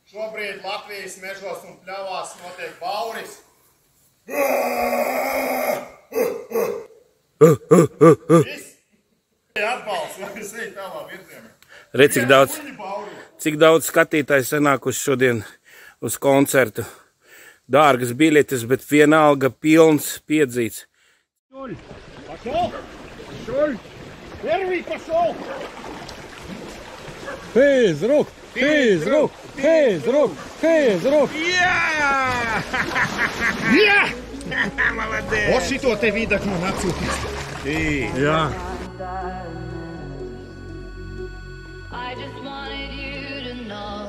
Šobrīd Latvijas mežos un pļavās notiek bauris. Viss atbalsts, lai es eju tālā virzienā. Redz, cik daudz skatītāji sanākuši šodien uz koncertu. Dārgas biļetes, bet vienalga pilns piedzīts. Пошел! Первый пошел! Фейзрук! Фейзрук! Фейзрук! Фейзрук! Jā! Молодец! Вот šito te vidak man atsūtīs. Jā. I just wanted you to know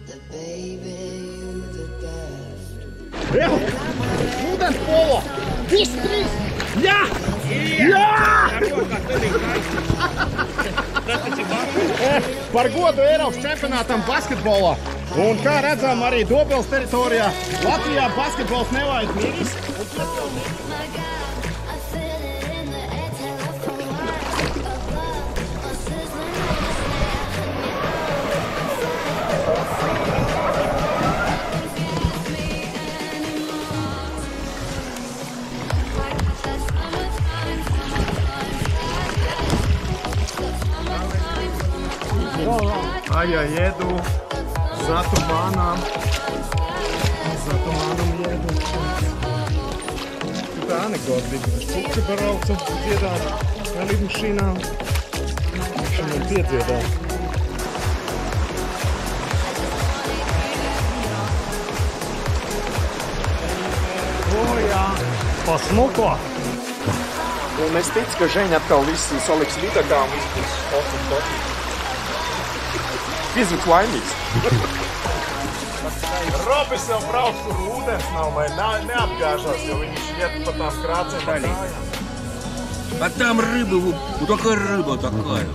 that baby you're the best. Ūdens polo! Viss trīs! Jā! Jā! Par godu Eiropas čempionātam basketbolā. Un kā redzam, arī Dobels teritorijā Latvijā basketbols nevajag mīris. My God, I feel it in the air till I come right above us sizzling А я еду за туманом. За туманом еду. Tā anekdota bija, kad es puķu braucu dziedāt ar lidmašīnām. Viņš man piedziedāja. O, jā. Pasmuko. Un es ticu, ka Žeņa atkal visi saliks vidakā un viss būs foci. Izvik laimīgs. Robis jau brauc, kur ūdens nav, vai neapgāžās, jo viņš iet pa tām krācēm pa kājām. А там рыба, вот такая рыба такая.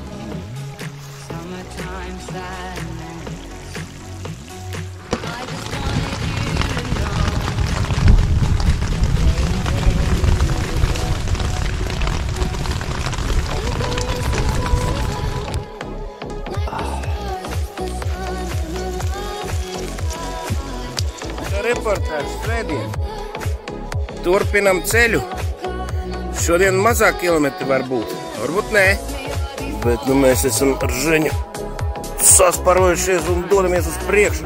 Reportāžs svētdien. Turpinam ceļu. Šodien mazāk kilometri var būt. Varbūt nē. Bet nu mēs esam ar Žeņu sasparojušies un dodamies uz priekšu.